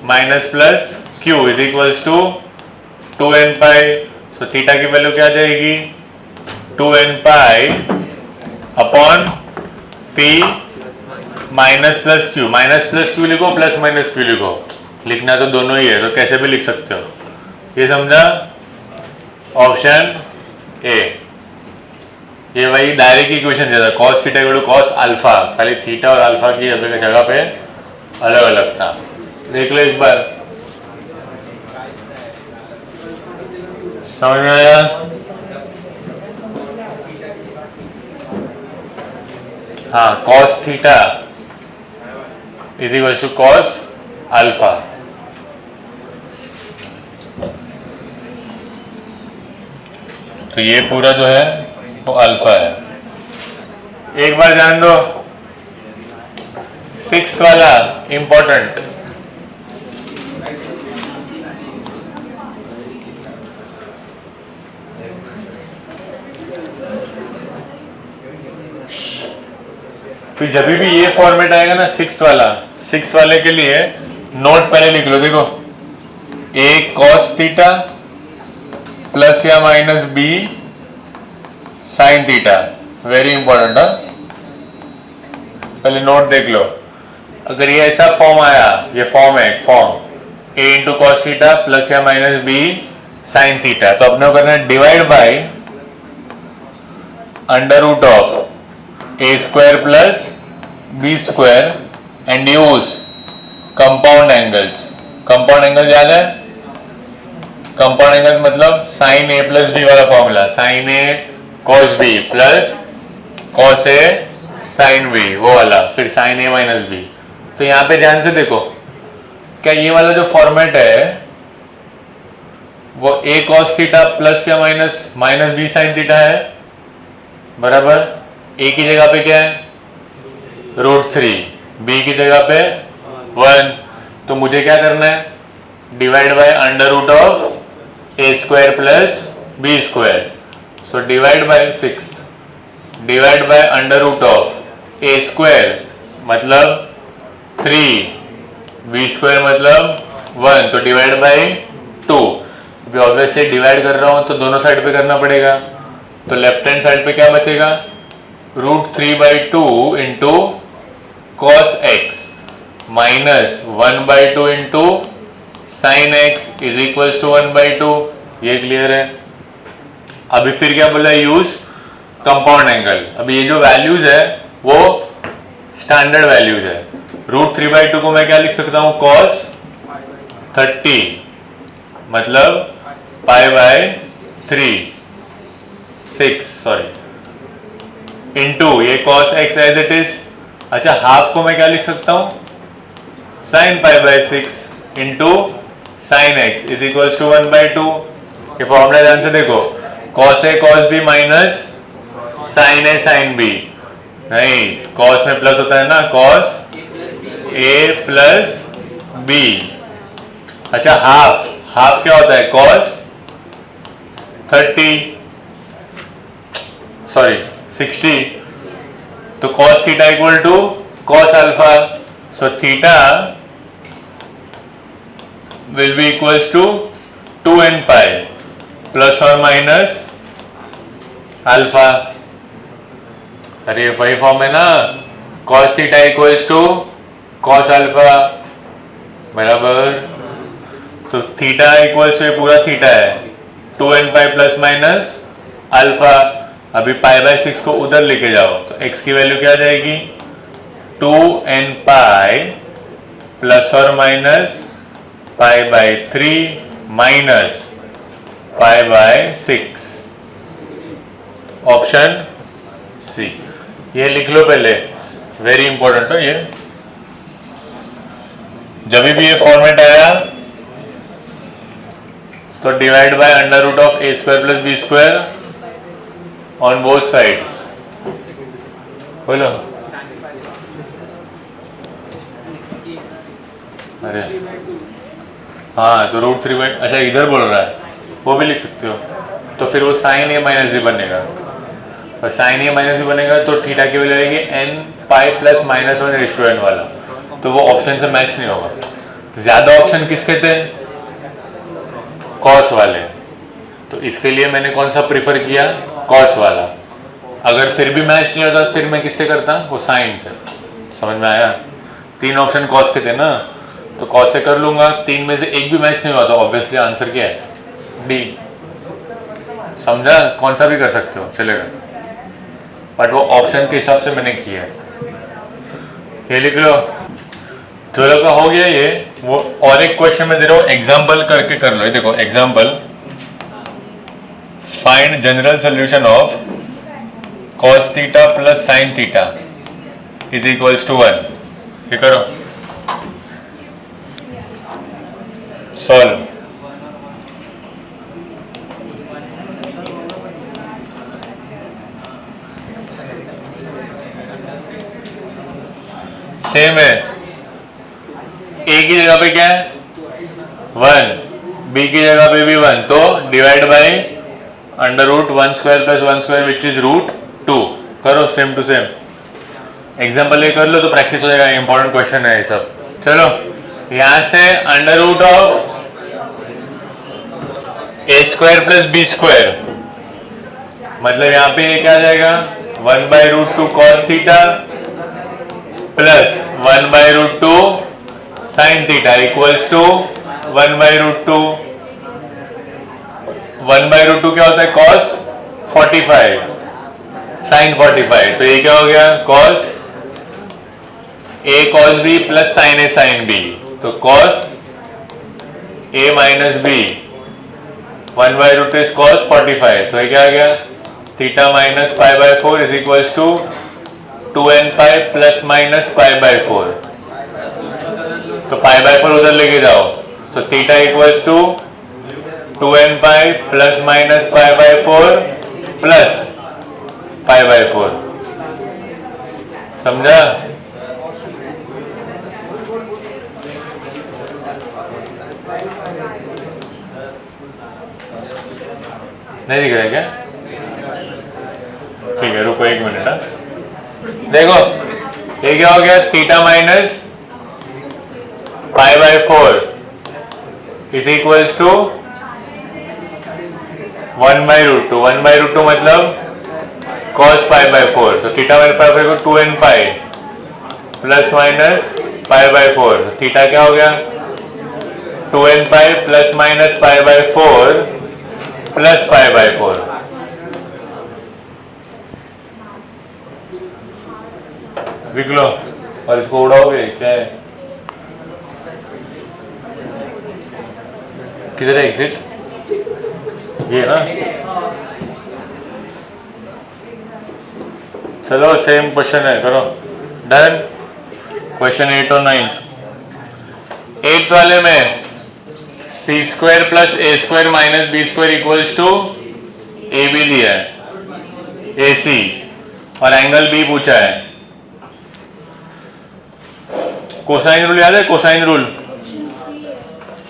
minus plus q is equals to 2n pi. So theta की वैल्यू क्या आ जाएगी, 2n pi upon p minus plus q, minus plus q लिखो, plus minus q लिखो, लिखना तो दोनों ही है, तो कैसे भी लिख सकते हो, ये समझा। ऑप्शन ए, ये वही डायरेक्ट इक्वेशन दिया था, cos theta equal to cos alpha, खाली थीटा और अल्फा की जगह पे अलग अलग था। देख लो एक बार, समझ में आया। हाँ, cos theta is equal to cos alpha, तो ये पूरा जो है वो अल्फा है। एक बार जान दो, 6 वाला इंपॉर्टेंट, तो जब भी ये फॉर्मेट आएगा ना 6 वाले के लिए नोट पहले लिख लो। देखो a cos थीटा प्लस या minus b sine theta, very important है, पहले नोट देख लो। अगर ये ऐसा फॉर्म आया, ये फॉर्म है form a into cos theta plus या माइनस b साइन थीटा, तो अपने को करना है divide by under root of a square plus b square and use compound angles. Compound angle याद है? कंपाउंड एंगल मतलब साइन a प्लस बी वाला formula, sine a cos b plus cos a sine b, वो वाला, फिर sign a minus b। तो यहाँ पे ध्यान से देखो, क्या ये वाला जो फॉर्मेट है वो a cos थीटा प्लस या minus minus b sine theta है, बराबर। a की जगह पे क्या है √3, b की जगह पे 1, तो मुझे क्या करना है divide by under root of a square plus b square, so divide by 6 divide by under root of a square मतलब 3, b स्क्वायर मतलब 1, तो डिवाइड बाय 2। अभी ऑब्वियसली डिवाइड कर रहा हूं तो दोनों साइड पे करना पड़ेगा, तो लेफ्ट हैंड साइड पे क्या बचेगा √3/2 into cos x minus 1/2 into sine x is equals to 1/2। ये क्लियर है? अभी फिर क्या बोला, यूज कंपाउंड एंगल। अभी ये जो वैल्यूज है वो स्टैंडर्ड वैल्यूज है। √3/2 को मैं क्या लिख सकता हूं कॉस 30 मतलब π/3 6 सॉरी इंटू ये cos x as it is. अच्छा हाफ को मैं क्या लिख सकता हूं sin π/6 into sine x is equal to 1/2। ये फॉर्मूला ध्यान से देखो, cos a cos b minus sin a sin b, नहीं cos में प्लस होता है ना, cos a प्लस b। अच्छा हाफ क्या होता है cos 60, तो cos theta equal to cos alpha, so theta will be equals to 2n pi plus और माइनस अल्फा। अरे वही फॉर्म है ना, cos theta equals to cos alpha, बराबर। तो थीटा इक्वल्स टू ये पूरा थीटा है 2n pi plus minus alpha. अभी π/6 को उधर लेके जाओ तो x की वैल्यू क्या आ जाएगी 2n pi प्लस और माइनस π/3 माइनस π/6, ऑप्शन सी। ये लिख लो पहले, वेरी इंपॉर्टेंट है ये। जब भी ये फॉर्मेट आया तो divide by under root of a square plus b square on both sides. बोलो, अरे हाँ, तो √3 अच्छा इधर बोल रहा है, वो भी लिख सकते हो। तो फिर वो साइन a माइनस b बनेगा, और साइन a माइनस b बनेगा तो थीटा की वैल्यू आएगी n pi plus minus 1/n वाला, तो वो ऑप्शन से मैच नहीं होगा। ज्यादा ऑप्शन किसके थे कॉस वाले, तो इसके लिए मैंने कौन सा प्रीफर किया कॉस वाला। अगर फिर भी मैच नहीं होता फिर मैं किससे करता, वो साइन से। समझ में आया? 3 ऑप्शन कॉस के थे ना, तो कॉस से कर लूंगा। 3 में से एक भी मैच नहीं हुआ तो ऑब्वियसली आंसर क्या है डी। समझा? कौन सा भी कर सकते हो चलेगा, बट वो ऑप्शन के हिसाब से मैंने किया। ये लिख लो, चलो का हो गया ये। वो और एक क्वेश्चन में दे रहा हूँ, एग्जाम्पल करके कर लो। ये देखो example, find general solution of cos theta plus sine theta is equals to 1। ये करो, सॉल्व। सेम है, ए की जगह पे क्या है 1, बी की जगह पे भी 1, तो divide by under root 1 square plus 1 square which is root 2। करो सेम टू सेम, एग्जाम्पल ये कर लो तो प्रैक्टिस हो जाएगा, इंपॉर्टेंट क्वेश्चन है ये सब। चलो यहां से under root of A square plus B square, मतलब यहाँ पे क्या आ जाएगा 1 by root 2 cos theta plus 1 by root 2 sine theta equals to 1 by root 2, 1 by root 2 क्या होता है कॉस 45 साइन 45, तो ये क्या हो गया cos A cos B plus sine A sine B, तो cos A minus B 1 by root 2 is cos 45, तो ये क्या आ गया theta minus pi by 4 is equals to 2n pi plus minus pi by 4, तो पाई बाय 4 उधर लेके जाओ, तो theta equals to 2n pi plus minus pi by 4 plus pi by 4, समझा? नहीं दिख रहा है क्या? ठीक है रुको 1 मिनट। देखो ये क्या हो गया theta minus pi by 4 is equals to 1 by root 2, 1 by root 2 मतलब कॉस पाई बाय 4, तो theta minus pi by 4 2n pi plus minus pi by 4, तो थीटा क्या हो गया 2n pi plus minus pi by 4 plus pi by 4, लिख लो और इसको उड़ाओगे क्या है, किधर है एग्जिट, ये ना। चलो सेम क्वेश्चन है, करो डन। क्वेश्चन 8 और 9, 8 वाले में c square plus a square minus b square equals to a b दिया है ए सी और एंगल बी पूछा है। कोसाइन रूल याद है, कोसाइन रूल,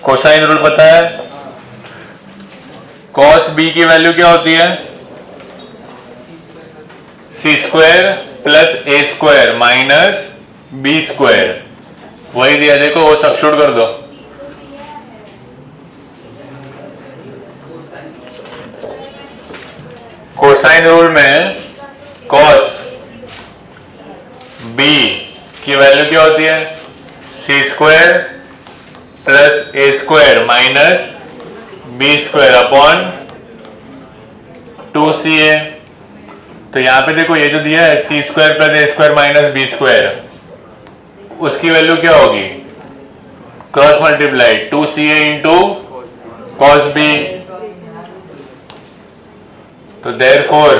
कोसाइन रूल पता है, कॉस बी की वैल्यू क्या होती है c square plus a square minus b square, वही दिया देखो, वो सब्स्टिट्यूट कर दो, कोसाइन रूल में कॉस बी की वैल्यू क्या होती है c square plus a square minus b square upon 2ca। तो यहां पे देखो ये जो दिया है c square plus a square minus b square, उसकी वैल्यू क्या होगी cross multiply 2ca into cos b, तो therefore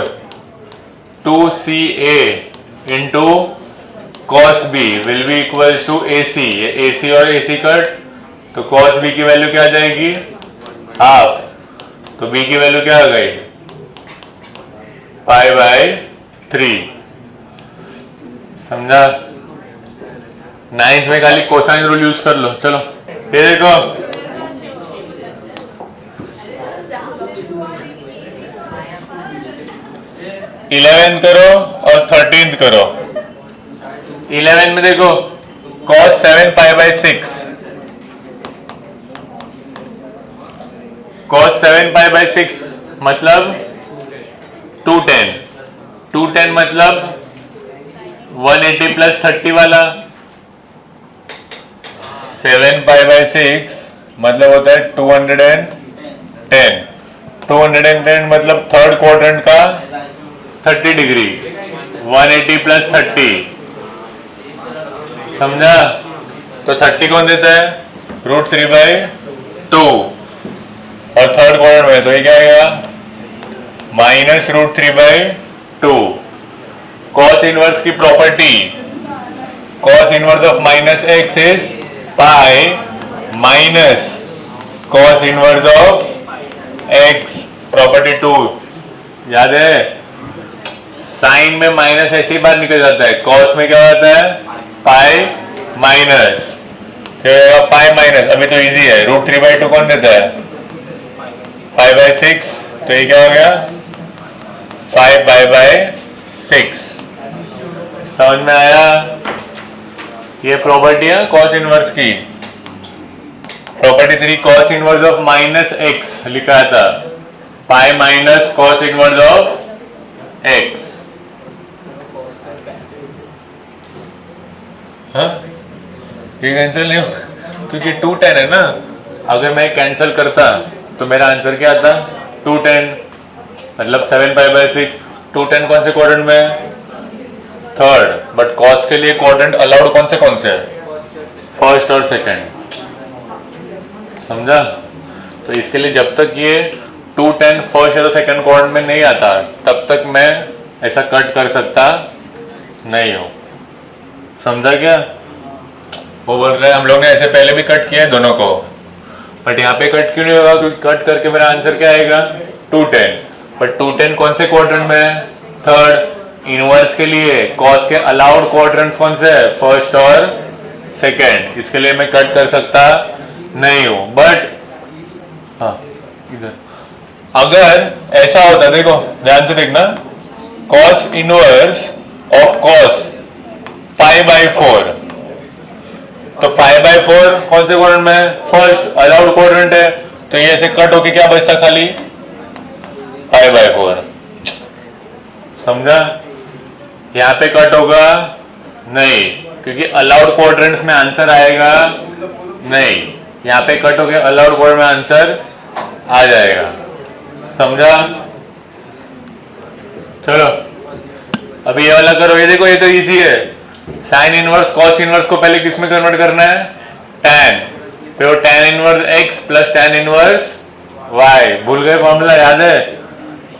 2ca into cos b will be equals to ac, ac और ac कट, तो cos b की वैल्यू क्या आ जाएगी हाफ, तो b की वैल्यू क्या आ गई पाई बाय 3, समझा? 9th में खाली कोसाइन रूल यूज कर लो। चलो ये देखो 11th करो और 13th करो। 11 में देखो cos 7 pi by 6, cos 7 pi by 6 मतलब 210, 210 मतलब 180 प्लस 30 वाला, 7 पाई बाय 6 मतलब होता है 210, 210 मतलब थर्ड क्वाड्रेंट का 30 डिग्री, 180 प्लस 30, समझा? तो 30 कौन देता है √3/2 और थर्ड क्वाड्रेंट में, तो ये क्या आएगा माइनस √3/2। कॉस इनवर्स की property, cos inverse of minus x is pi minus cos inverse of x, property 2 याद है? साइन में माइनस ऐसे ही बाहर निकल जाता है, कॉस में क्या होता है पाई माइनस, तो पाई माइनस, अभी तो इजी है, √3/2 कौन देता है? 5/6, तो ये क्या हो गया? 5/6। समझ में आया? ये प्रॉपर्टी है कॉस इनवर्स की, property 3 cos inverse of -x लिखा था, pi minus cos inverse of x। हाँ, ये कैंसिल नहीं हो क्योंकि 210 है ना, अगर मैं कैंसिल करता तो मेरा आंसर क्या आता? 210, मतलब 7π/6। 210 कौन से क्वाड्रेंट में? थर्ड, बट कॉस के लिए क्वाड्रेंट अलाउड कौन से है? फर्स्ट और सेकंड। समझा? तो इसके लिए जब तक ये 210 फर्स्ट या सेकंड क्वाड्रेंट में नहीं आता तब तक मैं ऐसा कट कर सकता नहीं हूं। समझा क्या? वो बोल रहे हैं हम लोग ने ऐसे पहले भी कट किया है दोनों को, बट यहाँ पे कट क्यों नहीं होगा? क्योंकि कट करके मेरा आंसर क्या आएगा? 210। बट 210 कौन से क्वाड्रेंट में है? थर्ड। इनवर्स के लिए कॉस के अलाउड क्वाड्रेंट्स कौन से है? फर्स्ट और सेकंड। इसके लिए मैं कट कर सकता नहीं हूं। बट हाँ, इधर अगर ऐसा होता, देखो ध्यान से देखना, कॉस इनवर्स ऑफ कॉस π/4, तो π/4 कौन से क्वाड्रेंट में है? फर्स्ट, अलाउड क्वाड्रेंट है, तो ये ऐसे कट होके क्या बचता? खाली π/4। समझा? यहाँ पे कट होगा नहीं, क्योंकि अलाउड क्वाड्रेंट्स में आंसर आएगा नहीं, यहाँ पे कट होके अलाउड क्वाड्रेंट में आंसर आ जाएगा। समझा? चलो अभी ये वाला करो, ये देखो ये तो इजी है। साइन इनवर्स कॉस इनवर्स को पहले किस में कन्वर्ट करना है? tan, फिर वो tan inverse x plus tan inverse y, भूल गए फॉर्मूला? याद है?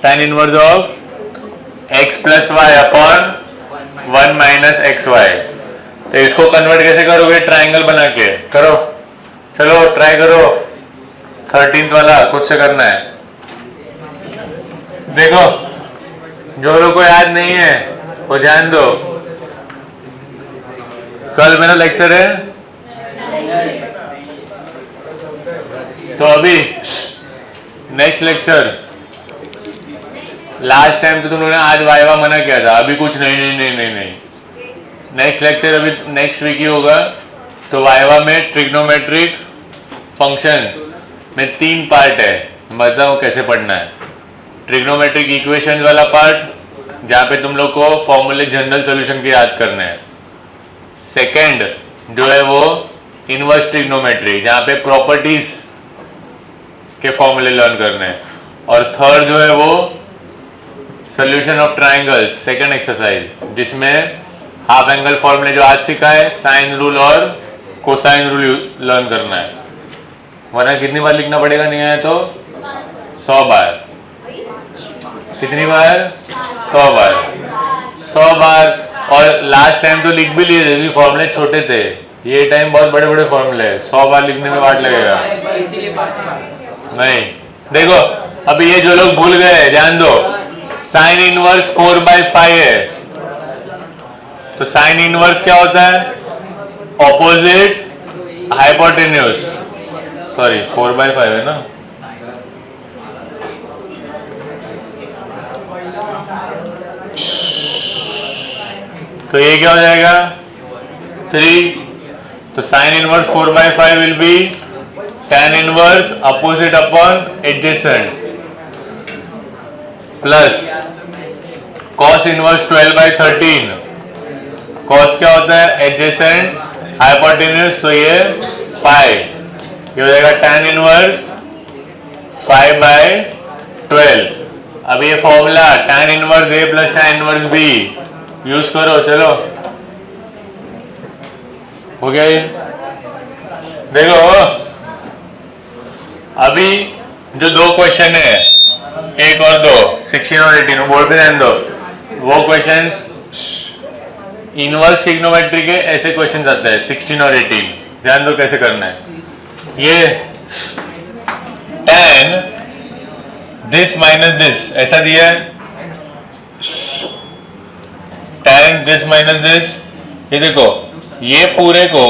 tan इनवर्स of x plus y upon 1 minus xy। तो इसको कन्वर्ट कैसे करोगे? ट्राइंगल बना के करो। चलो ट्राई करो, 13th वाला खुद से करना है। देखो जो लोग को याद नहीं है वो ध्यान दो, कल मेरा लेक्चर है, तो अभी नेक्स्ट लेक्चर, लास्ट टाइम तो तुम लोगों ने आज वाइवा मना किया था, अभी कुछ नहीं। नेक्स्ट लेक्चर अभी नेक्स्ट वीक ही होगा। तो वाइवा में ट्रिग्नोमेट्रिक फंक्शंस में 3 पार्ट है, बताओ कैसे पढ़ना है। ट्रिग्नोमेट्रिक इक्वेशंस वाला पार्ट, जहाँ पे तुम लोग को फॉर्मूले जनरल सॉल्यूशन के याद करने हैं। सेकेंड जो है वो इनवर्स ट्रिग्नोमेट्री, जहाँ पे प्रॉपर्टीज के फॉर्मूले लर्न करने हैं। और थर्ड जो है वो solution of triangles, second exercise, जिसमें हाफ एंगल फॉर्मूले जो आज सीखा है, साइन रूल और कोसाइन रूल लर्न करना है। वरना कितनी बार लिखना पड़ेगा? नहीं आया तो 100 बार। कितनी बार? 100 बार। 100 बार। और लास्ट टाइम तो लिख भी लिए थे, फॉर्मूले छोटे थे, ये टाइम बहुत बड़े बड़े फॉर्मूले है, 100 बार लिखने में वाट लगेगा नहीं। देखो अभी ये जो लोग भूल गए ध्यान दो, साइन इनवर्स 4/5 है, तो साइन इनवर्स क्या होता है? ऑपोजिट हाइपोटेन्यूज, सॉरी 4/5 है ना, तो ये क्या हो जाएगा? 3। तो sine inverse 4/5 will be tan inverse opposite upon adjacent plus cos inverse 12/13। cos क्या होता है? एडजेसेंट हाइपोटेन्यूज, तो ये 5, ये हो जाएगा tan इनवर्स 5/12। अब ये formula tan inverse a plus tan inverse b use करो। चलो हो गया ये। देखो अभी जो 2 क्वेश्चन है, 1 और 2, 16 और 18, बोर्ड पे ध्यान दो, वो क्वेश्चंस इनवर्स ट्रिग्नोमेट्री के ऐसे क्वेश्चंस आते हैं 16 और 18, ध्यान दो कैसे करना है। ये tan दिस माइनस दिस ऐसा दिया है, tan दिस माइनस दिस, ये देखो ये पूरे को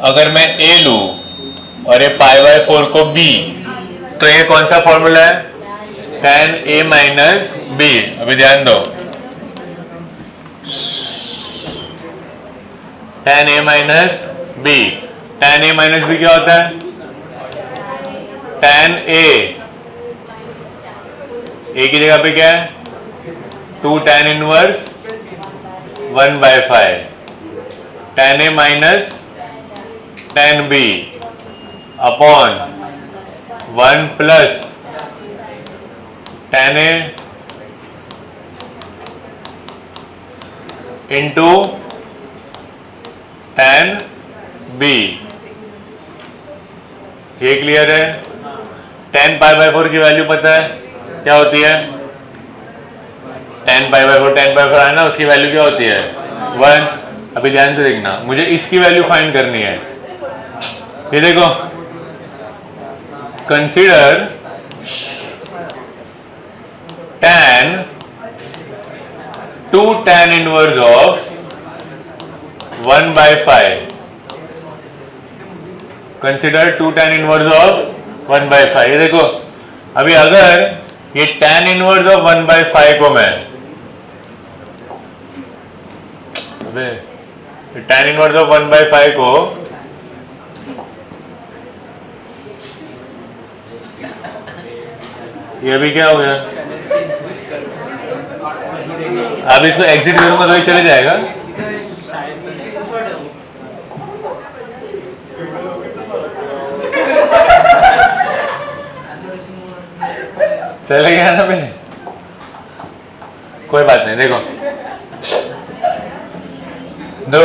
अगर मैं a लूं और ये π/4 को b, तो ये कौन सा फॉर्मूला है? tan a minus b। अभी ध्यान दो, tan a minus b। tan a minus b क्या होता है? tan a की जगह पे क्या है? 2 tan inverse 1/5 tan a minus tan b upon 1 plus tan a into tan b। ये क्लियर है? tan π/4 की वैल्यू पता है क्या होती है? tan π/4 है ना, उसकी वैल्यू क्या होती है? 1। अभी ध्यान से देखना, मुझे इसकी वैल्यू फाइंड करनी है। ये देखो, कंसीडर tan 2 tan इनवर्स ऑफ 1/5। कंसीडर 2 tan इनवर्स ऑफ 1/5। ये देखो, अभी अगर ये tan इनवर्स ऑफ 1/5 को मैं tan इनवर्स ऑफ 1/5 को ये अभी क्या हो गया? अब इसको एग्जिट करूंगा तो ये चले जाएगा। चले गया ना भाई, कोई बात नहीं। देखो दो,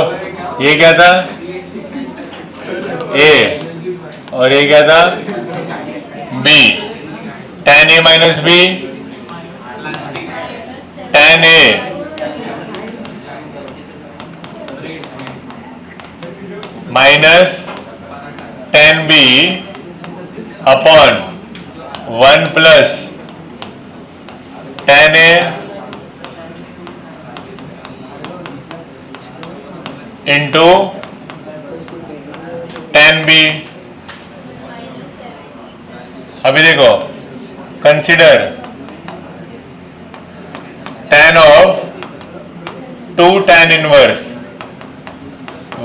ये क्या था? a और ये क्या था? b। tan a minus b, tan a minus tan b upon 1 plus tan a into tan b। अभी देखो, consider tan of 2 tan inverse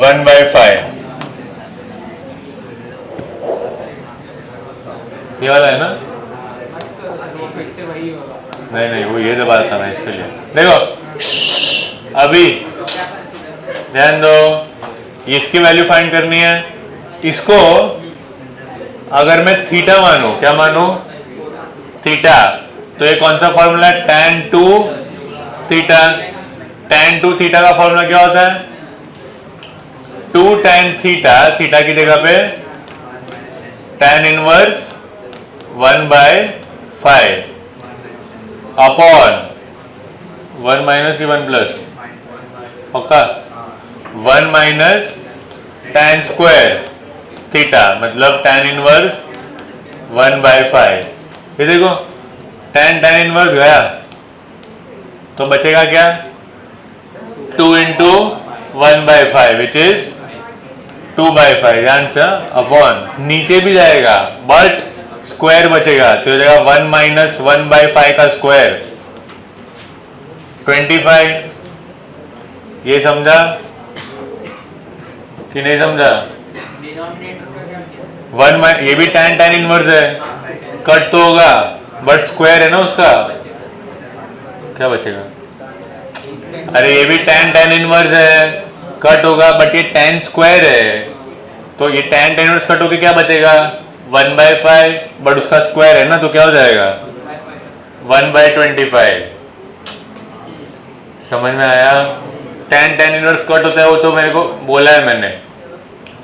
1/5। ये वाला है ना? नहीं, वो ये दबा था मैं इसके लिए। देखो अभी ध्यान दो, इसकी वैल्यू फाइंड करनी है। इसको अगर मैं थीटा मानू, क्या मानू? थीटा, तो ये कौन सा फॉर्मूला है? tan 2 theta. tan 2 थीटा का फॉर्मूला क्या होता है? 2 tan थीटा, थीटा की जगह पे tan इनवर्स 1/5 अपॉन 1 माइनस की 1 प्लस, पक्का? 1 माइनस tan स्क्वायर थीटा, मतलब tan इनवर्स 1/5। ये देखो, tan इनवर्स गया तो बचेगा क्या? 2 into 1/5 which is 2/5 answer upon, नीचे भी जाएगा बट स्क्वायर बचेगा तो हो जाएगा 1 माइनस 1/5 का स्क्वायर 25। ये समझा कि नहीं समझा? 1 ये भी tan इनवर्स है, कट तो होगा बट स्क्वायर है ना उसका, क्या बचेगा? अरे ये भी tan इनवर्स है, कट होगा बट ये tan स्क्वायर है, तो ये tan इनवर्स कट होके क्या बचेगा? 1/5 बट उसका स्क्वायर है ना, तो क्या हो जाएगा? 1/25। समझ में आया? tan इनवर्स कट होता है, वो तो मेरे को बोला है मैंने।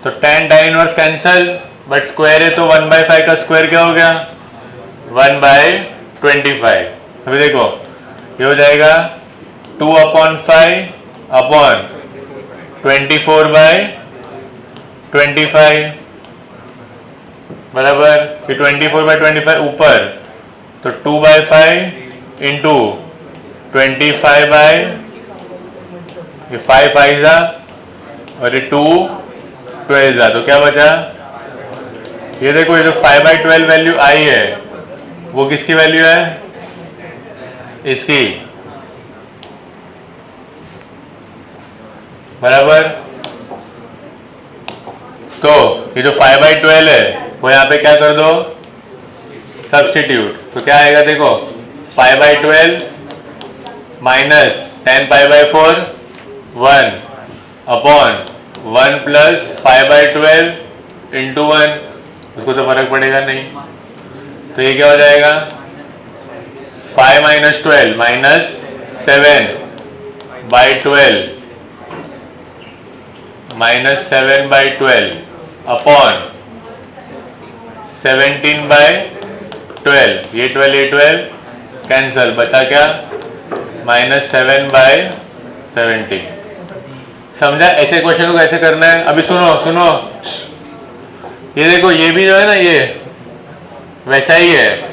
तो tan inverse cancel but square है, तो 1/5 का स्क्वायर क्या हो गया? 1/25। अभी देखो, ये हो जाएगा 2/5 अपॉन 24/25 बराबर, फिर 24/25 ऊपर, तो 2/5 इंटू 25/25 ये 5 5 जा और ये 2 12 जा, तो क्या बचा? ये देखो, ये जो 5/12 वैल्यू आई है वो किसकी वैल्यू है? इसकी, बराबर। तो ये जो 5/12 है वो यहाँ पे क्या कर दो? सब्स्टिट्यूट। तो क्या आएगा देखो, 5/12 माइनस 10π/4 1 अपॉन 1 प्लस 5/12 इंटू 1, उसको तो फर्क पड़ेगा नहीं। तो ये क्या हो जाएगा? 5 - 12 माइनस 7/12 माइनस 7/12 अपॉन 17/12, ये 12 कैंसल, बचा क्या? -7/17। समझा ऐसे क्वेश्चन को कैसे करना है? अभी सुनो सुनो, ये देखो, ये भी जो है ना, ये वैसा ही है।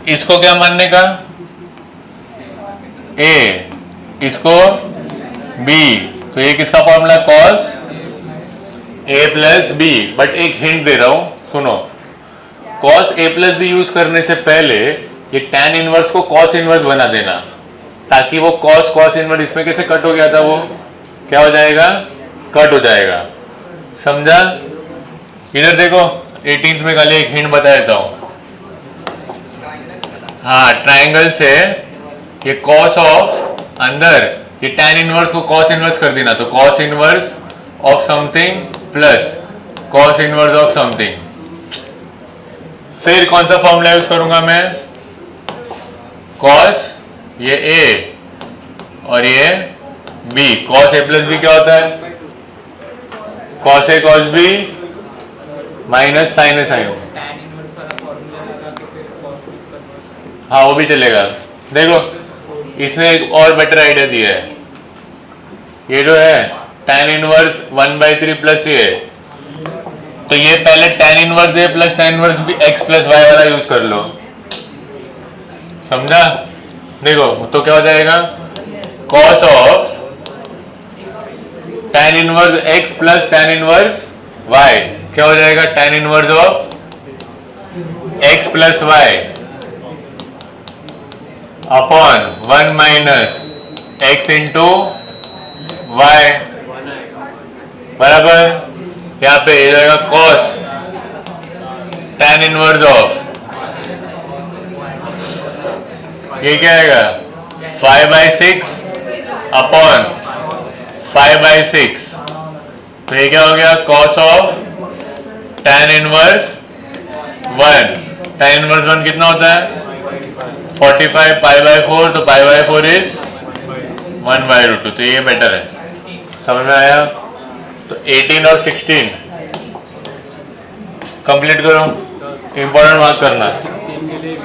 इसको क्या मानने का? A, इसको B। तो ये किसका formula? cos A plus B। But एक हिंट दे रहा हूं, सुनो। cos A plus B use करने से पहले ये tan इनवर्स को cos इनवर्स बना देना, ताकि वो cos इनवर्स इसमें कैसे कट हो गया था, वो क्या हो जाएगा? कट हो जाएगा। समझा? इधर देखो, 18th में खाली एक हिंट बता देता हूं। हाँ, ट्राइंगल से ये cos ऑफ अंदर, ये tan इनवर्स को cos इनवर्स कर देना, तो cos inverse of something plus cos inverse of something. फिर कौन सा फॉर्मूला यूज करूंगा मैं? cos ये A और ये B। cos A plus B क्या होता है? cos A cos B minus sin A sin। हाँ, वो भी चलेगा। देखो, इसने एक और बेटर आइडिया दिया है। ये जो है tan इनवर्स 1/3 प्लस ये, तो ये पहले tan inverse A plus tan inverse B x plus y वाला यूज कर लो। समझा? देखो, तो क्या हो जाएगा? cos of tan inverse x plus tan inverse y क्या हो जाएगा? tan इनवर्स of x plus y upon 1 minus x into y, बराबर। यहाँ पे ये जाएगा cos tan इनवर्स ऑफ, ये क्या आएगा? 5/6 अपॉन 5/6। तो ये क्या हो गया? cos of tan inverse 1। tan inverse 1 कितना होता है? 45 π/4, तो π/4 इज 1/√2। तो ये बेटर है। समझ में आया? तो 18 और 16 कंप्लीट करो, इंपॉर्टेंट मार्क करना।